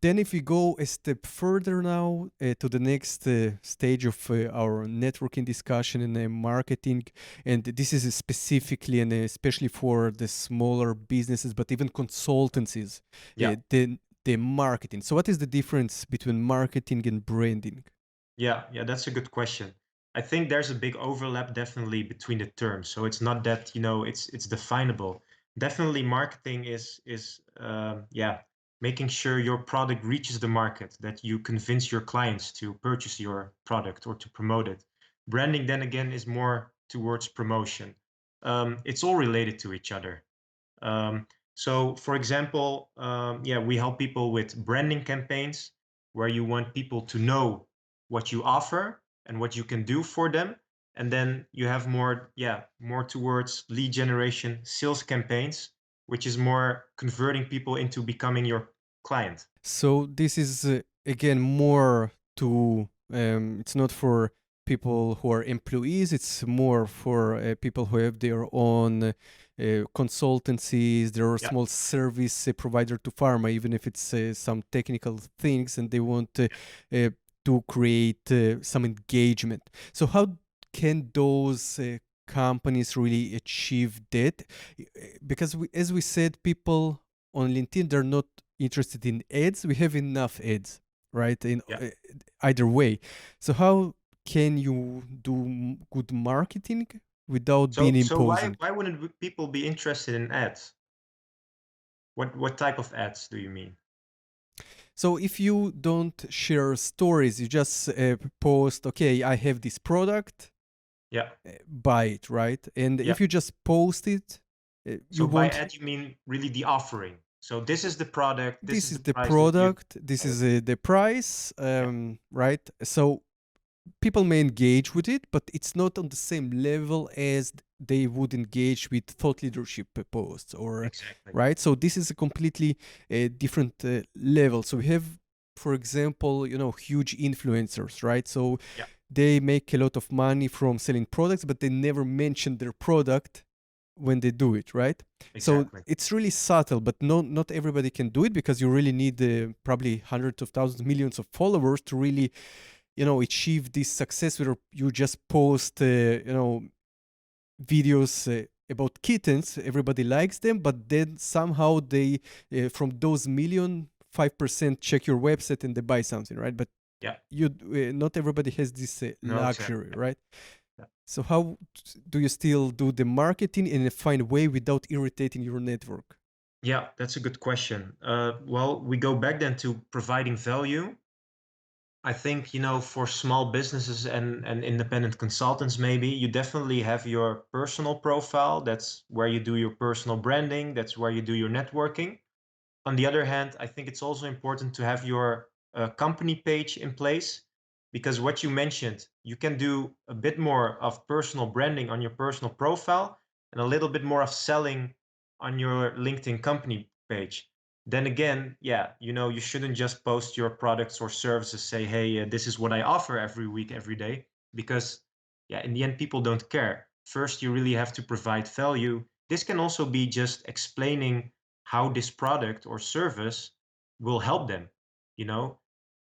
Speaker 1: then if we go a step further now to the next stage of our networking discussion and marketing, and this is specifically and especially for the smaller businesses, but even consultancies,
Speaker 2: Yeah.
Speaker 1: then the marketing. So what is the difference between marketing and branding?
Speaker 2: Yeah, that's a good question. I think there's a big overlap definitely between the terms. So it's not that, it's definable. Definitely marketing is making sure your product reaches the market, that you convince your clients to purchase your product or to promote it. Branding then again is more towards promotion. It's all related to each other. Um, so, for example, we help people with branding campaigns where you want people to know what you offer and what you can do for them. And then you have more towards lead generation sales campaigns, which is more converting people into becoming your client.
Speaker 1: So this is again more to it's not for people who are employees, it's more for people who have their own consultancies, their
Speaker 2: Yeah,
Speaker 1: small service provider to pharma, even if it's some technical things and they want uh, to create some engagement. So how can those companies really achieve that? Because as we said, people on LinkedIn, they're not interested in ads. We have enough ads, right? In
Speaker 2: yeah.
Speaker 1: either way. So how can you do good marketing without being
Speaker 2: So
Speaker 1: imposing?
Speaker 2: why wouldn't people be interested in ads? What type of ads do you mean?
Speaker 1: So if you don't share stories, you just post, okay, I have this product,
Speaker 2: Yeah,
Speaker 1: buy it, right? And
Speaker 2: yeah.
Speaker 1: if you just post it, you
Speaker 2: So by
Speaker 1: won't.
Speaker 2: ad, you mean really the offering. So this is the product, this
Speaker 1: This
Speaker 2: is
Speaker 1: is
Speaker 2: the
Speaker 1: the
Speaker 2: price that you.
Speaker 1: product. This is the price,
Speaker 2: Yeah,
Speaker 1: right? So people may engage with it, but it's not on the same level as they would engage with thought leadership posts or
Speaker 2: exactly.
Speaker 1: right. So this is a completely different level. So we have, for example, huge influencers, right? So
Speaker 2: Yeah,
Speaker 1: they make a lot of money from selling products, but they never mention their product when they do it, right? So
Speaker 2: exactly.
Speaker 1: it's really subtle, but not everybody can do it because you really need probably hundreds of thousands, millions of followers to really achieve this success where you just post videos about kittens, everybody likes them, but then somehow they from those million 5% check your website and they buy something, right? But
Speaker 2: Yeah,
Speaker 1: you not everybody has this
Speaker 2: no, exactly.
Speaker 1: luxury, right?
Speaker 2: Yeah.
Speaker 1: So how do you still do the marketing in a fine way without irritating your network?
Speaker 2: Yeah, that's a good question. Well, we go back then to providing value. I think, for small businesses and independent consultants, maybe you definitely have your personal profile. That's where you do your personal branding. That's where you do your networking. On the other hand, I think it's also important to have your company page in place, because what you mentioned, you can do a bit more of personal branding on your personal profile and a little bit more of selling on your LinkedIn company page. Then again, yeah, you shouldn't just post your products or services, say, hey, this is what I offer every week, every day, because yeah, in the end, people don't care. First, you really have to provide value. This can also be just explaining how this product or service will help them, you know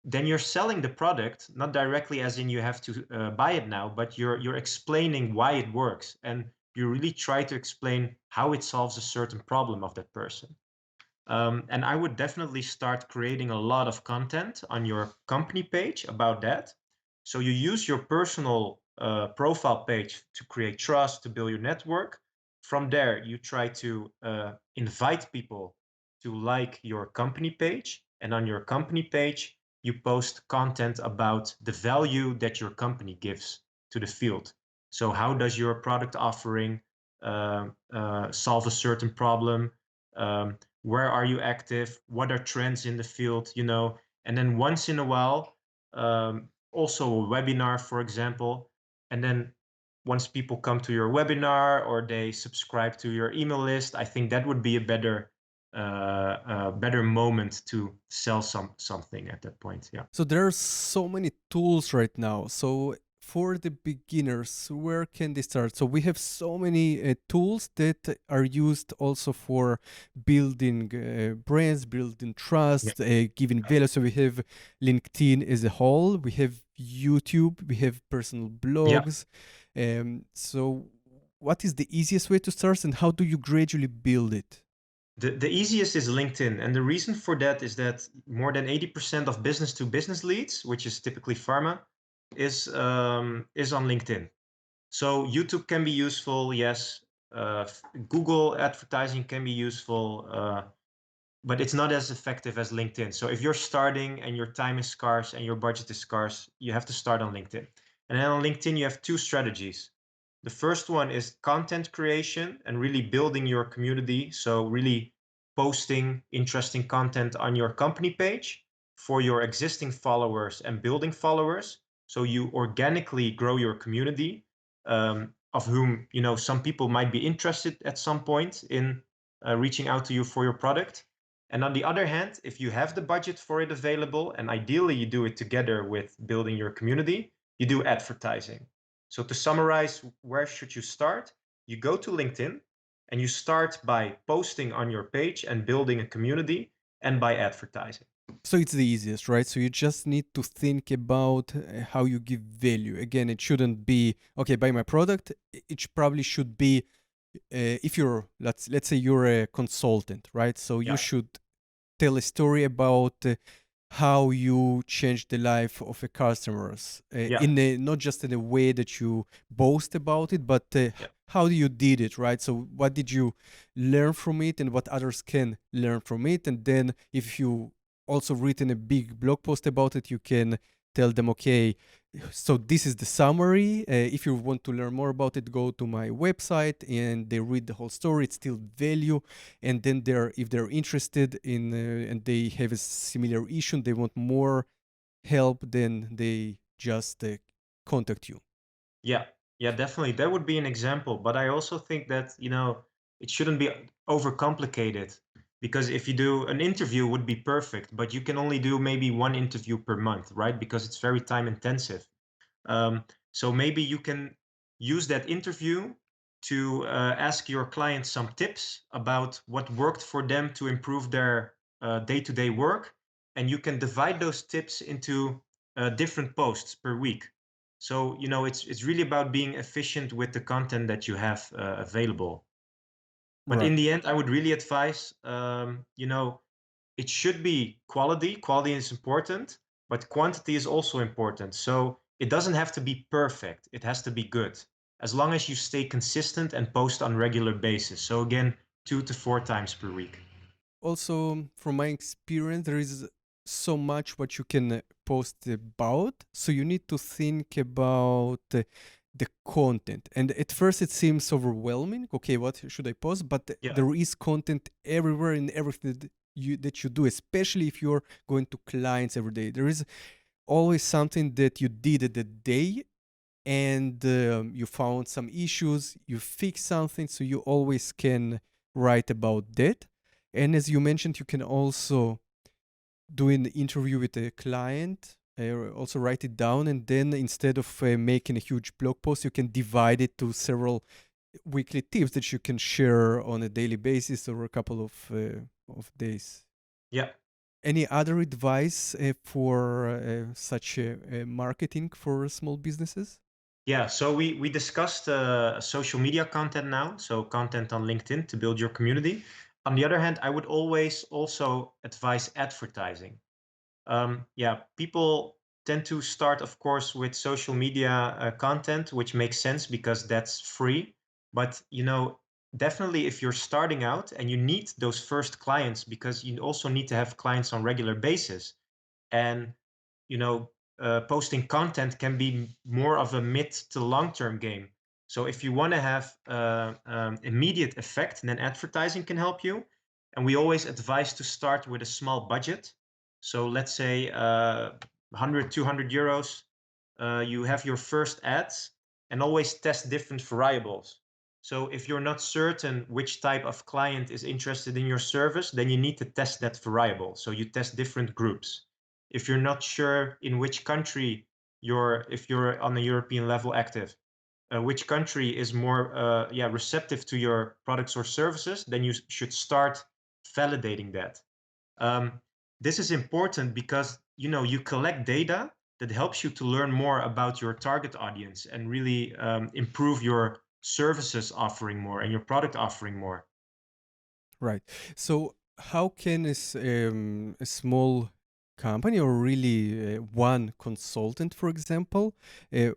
Speaker 2: then you're selling the product, not directly as in you have to buy it now, but you're explaining why it works, and you really try to explain how it solves a certain problem of that person. And I would definitely start creating a lot of content on your company page about that. So you use your personal profile page to create trust, to build your network. From there, you try to invite people to like your company page. And on your company page, you post content about the value that your company gives to the field. So how does your product offering solve a certain problem? Where are you active? What are trends in the field? And then once in a while, also a webinar, for example. And then once people come to your webinar or they subscribe to your email list, I think that would be a better moment to sell something at that point. Yeah.
Speaker 1: So there are so many tools right now. So for the beginners, where can they start? So we have so many tools that are used also for building brands, building
Speaker 2: Yeah.
Speaker 1: trust, giving value. So we have LinkedIn as a whole, we have YouTube, we have personal
Speaker 2: Yeah.
Speaker 1: blogs. So what is the easiest way to start and how do you gradually build it?
Speaker 2: The easiest is LinkedIn. And the reason for that is that more than 80% of business to business leads, which is typically pharma, is on LinkedIn. So YouTube can be useful, yes. Google advertising can be useful, but it's not as effective as LinkedIn. So if you're starting and your time is scarce and your budget is scarce, you have to start on LinkedIn. And then on LinkedIn, you have two strategies. The first one is content creation and really building your community. So really posting interesting content on your company page for your existing followers and building followers. So you organically grow your community, of whom, some people might be interested at some point in reaching out to you for your product. And on the other hand, if you have the budget for it available, and ideally you do it together with building your community, you do advertising. So to summarize, where should you start? You go to LinkedIn and you start by posting on your page and building a community and by advertising.
Speaker 1: So it's the easiest, right? So you just need to think about how you give value. Again, it shouldn't be okay. Buy my product. It probably should be if you're let's say you're a consultant, right? So you
Speaker 2: Yeah.
Speaker 1: should tell a story about how you change the life of a customers
Speaker 2: Yeah.
Speaker 1: in a, not just in a way that you boast about it, but
Speaker 2: Yeah.
Speaker 1: how you did it, right? So what did you learn from it and what others can learn from it? And then if you also written a big blog post about it, you can tell them, okay, so this is the summary. If you want to learn more about it, go to my website and they read the whole story. It's still value. And then if they're interested in and they have a similar issue, they want more help, then they just contact you.
Speaker 2: Yeah. Yeah, definitely. That would be an example. But I also think that, it shouldn't be overcomplicated, because if you do an interview would be perfect, but you can only do maybe one interview per month, right? Because it's very time intensive. So maybe you can use that interview to ask your clients some tips about what worked for them to improve their day-to-day work. And you can divide those tips into different posts per week. So, it's really about being efficient with the content that you have available. But
Speaker 1: Right.
Speaker 2: in the end, I would really advise, it should be quality. Quality is important, but quantity is also important. So it doesn't have to be perfect. It has to be good, as long as you stay consistent and post on regular basis. So again, 2 to 4 times per week.
Speaker 1: Also, from my experience, there is so much what you can post about. So you need to think about the content. And at first, it seems overwhelming. Okay, what should I post? But
Speaker 2: Yeah.
Speaker 1: there is content everywhere in everything that you do, especially if you're going to clients every day. There is always something that you did at the day and you found some issues, you fix something, so you always can write about that. And as you mentioned, you can also do an interview with a client, also write it down, and then instead of making a huge blog post, you can divide it to several weekly tips that you can share on a daily basis or a couple of days.
Speaker 2: Yeah.
Speaker 1: Any other advice for such marketing for small businesses?
Speaker 2: Yeah, so we discussed social media content now, so content on LinkedIn to build your community. On the other hand, I would always also advise advertising. Yeah, people tend to start, of course, with social media content, which makes sense because that's free. But, definitely if you're starting out and you need those first clients, because you also need to have clients on regular basis. And, you know, posting content can be more of a mid to long term game. So if you want to have immediate effect, then advertising can help you. And we always advise to start with a small budget. So let's say 100, 200 euros. You have your first ads, and always test different variables. So if you're not certain which type of client is interested in your service, then you need to test that variable. So you test different groups. If you're not sure in which country if you're on a European level active, which country is more receptive to your products or services, then you should start validating that. Um, this is important because you collect data that helps you to learn more about your target audience and really improve your services offering more and your product offering more.
Speaker 1: Right. So how can a small company or really one consultant, for example, uh,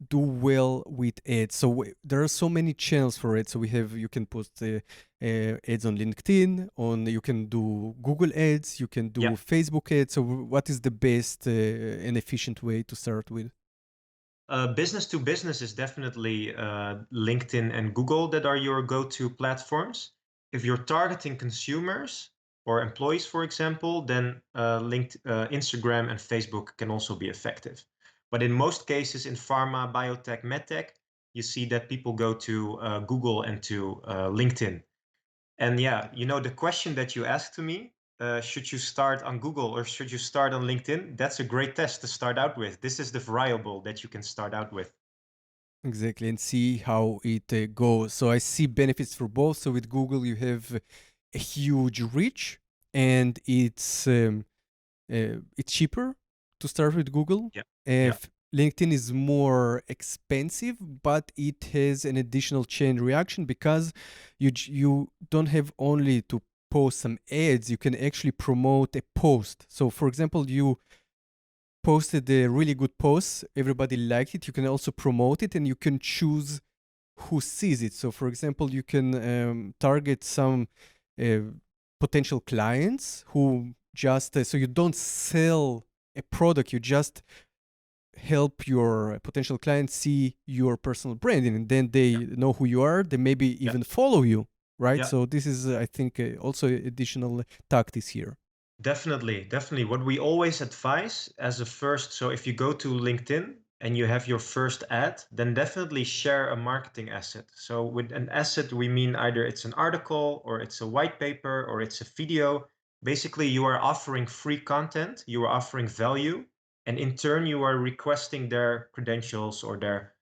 Speaker 1: do well with ads? So there are so many channels for it. So you can post ads on LinkedIn, you can do Google ads, you can do
Speaker 2: Yeah.
Speaker 1: Facebook ads. So what is the best and efficient way to start with?
Speaker 2: Business to business is definitely LinkedIn and Google that are your go-to platforms. If you're targeting consumers or employees, for example, then Instagram and Facebook can also be effective. But in most cases, in pharma, biotech, medtech, you see that people go to Google and to LinkedIn. And yeah, the question that you asked to me, should you start on Google or should you start on LinkedIn? That's a great test to start out with. This is the variable that you can start out with.
Speaker 1: Exactly, and see how it goes. So I see benefits for both. So with Google, you have a huge reach, and it's cheaper to start with Google.
Speaker 2: Yeah. Yeah.
Speaker 1: If LinkedIn is more expensive, but it has an additional chain reaction because you don't have only to post some ads. You can actually promote a post. So, for example, you posted a really good post, everybody liked it. You can also promote it, and you can choose who sees it. So, for example, you can target some uh, potential clients who just so you don't sell a product, you just help your potential clients see your personal branding, and then
Speaker 2: Yeah.
Speaker 1: they know who you are. They maybe
Speaker 2: Yeah.
Speaker 1: even follow you, right?
Speaker 2: Yeah.
Speaker 1: So this is, I think, also additional tactics here.
Speaker 2: Definitely, definitely. What we always advise as a first, so if you go to LinkedIn and you have your first ad, then definitely share a marketing asset. So with an asset, we mean either it's an article or it's a white paper or it's a video. Basically, you are offering free content, you are offering value, and in turn, you are requesting their credentials or their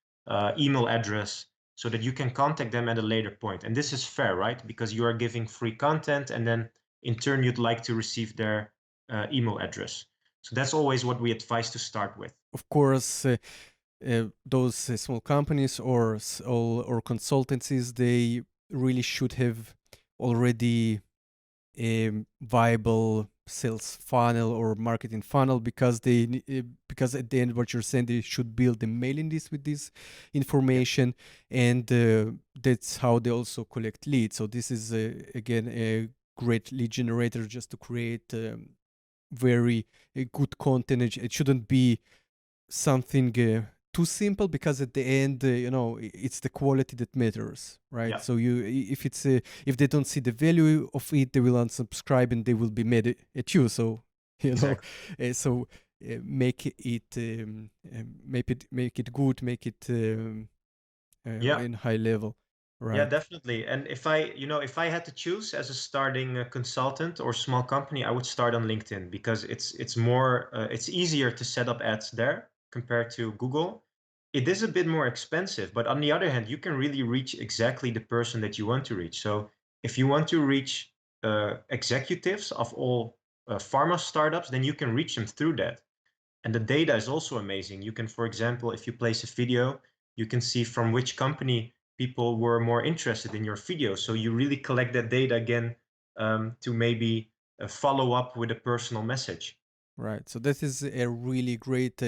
Speaker 2: email address so that you can contact them at a later point. And this is fair, right? Because you are giving free content and then in turn you'd like to receive their email address. So that's always what we advise to start with.
Speaker 1: Of course, those small companies or consultancies, they really should have already a viable sales funnel or marketing funnel, because because at the end what you're saying, they should build a mailing list with this
Speaker 2: Yeah,
Speaker 1: information, and that's how they also collect leads. So this is again a great lead generator, just to create very good content. It shouldn't be something too simple, because at the end, it's the quality that matters, right?
Speaker 2: yeah,
Speaker 1: So if they don't see the value of it, they will unsubscribe and they will be mad at you. So you know,
Speaker 2: exactly.
Speaker 1: make it make it good, make it
Speaker 2: Yeah,
Speaker 1: in high level,
Speaker 2: yeah,
Speaker 1: right?
Speaker 2: definitely. And if I had to choose as a starting consultant or small company, I would start on LinkedIn because it's easier to set up ads there compared to Google. It is a bit more expensive, but on the other hand, you can really reach exactly the person that you want to reach. So if you want to reach executives of all pharma startups, then you can reach them through that. And the data is also amazing. You can, for example, if you place a video, you can see from which company people were more interested in your video. So you really collect that data again to maybe follow up with a personal message.
Speaker 1: Right. So that is a really great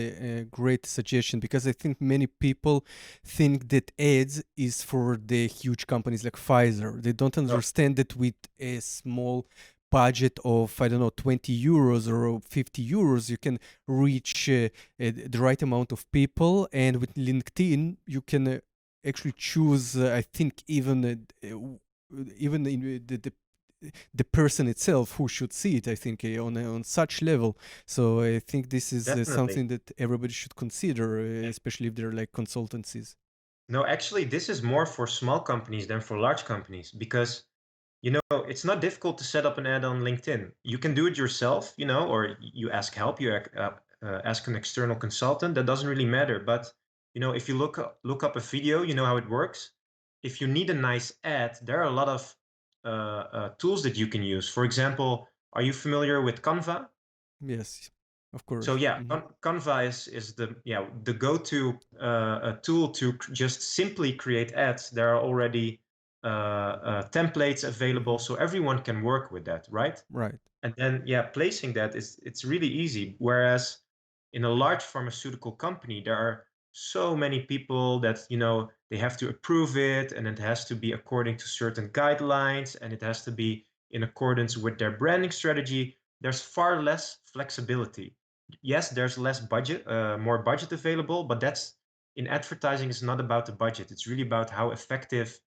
Speaker 1: suggestion, because I think many people think that ads is for the huge companies like Pfizer. They don't
Speaker 2: No,
Speaker 1: understand that with a small budget of, I don't know, 20 euros or 50 euros, you can reach the right amount of people. And with LinkedIn, you can actually choose, I think, even in the person itself who should see it, I think, on such level. So I think this is
Speaker 2: definitely.
Speaker 1: something that everybody should consider, especially if they're like consultancies.
Speaker 2: No, actually, this is more for small companies than for large companies because it's not difficult to set up an ad on LinkedIn. You can do it yourself, or you ask help, ask an external consultant. That doesn't really matter. But if you look up a video, you know how it works. If you need a nice ad, there are a lot of tools that you can use. For example, are you familiar with Canva?
Speaker 1: Yes, of
Speaker 2: So
Speaker 1: course.
Speaker 2: yeah,
Speaker 1: Hmm.
Speaker 2: Canva is the go-to tool to just simply create ads. There are already templates available, so everyone can work with that, right?
Speaker 1: Right.
Speaker 2: And then, yeah, placing that it's really easy. Whereas in a large pharmaceutical company, there are so many people that, they have to approve it, and it has to be according to certain guidelines, and it has to be in accordance with their branding strategy. There's far less flexibility. Yes, there's less budget, more budget available, but that's in advertising is not about the budget. It's really about how effective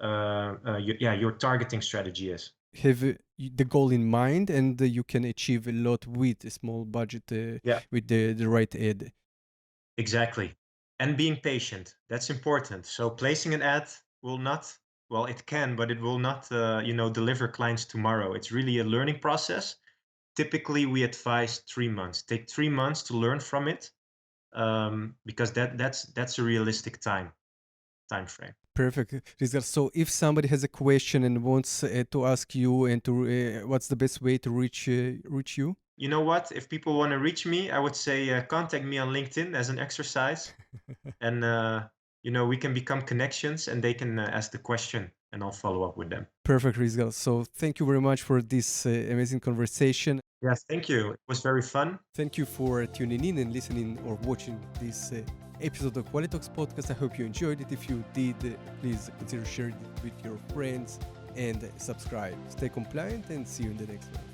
Speaker 2: your targeting strategy is.
Speaker 1: Have the goal in mind, and you can achieve a lot with a small budget,
Speaker 2: Yeah,
Speaker 1: with the right ad.
Speaker 2: exactly. And being patient, that's important. So placing an ad will not, well, it can, but it will not, deliver clients tomorrow. It's really a learning process. Typically, we advise 3 months. Take 3 months to learn from it, because that's a realistic time frame.
Speaker 1: Perfect, Rizgar. So if somebody has a question and wants to ask you, and to what's the best way to reach you?
Speaker 2: You know what? If people want to reach me, I would say contact me on LinkedIn as an exercise, and we can become connections, and they can ask the question, and I'll follow up with them.
Speaker 1: Perfect, Rizgal. So thank you very much for this amazing conversation.
Speaker 2: Yes, thank you. It was very fun.
Speaker 1: Thank you for tuning in and listening or watching this episode of Qualitox podcast. I hope you enjoyed it. If you did, please consider sharing it with your friends and subscribe. Stay compliant, and see you in the next one.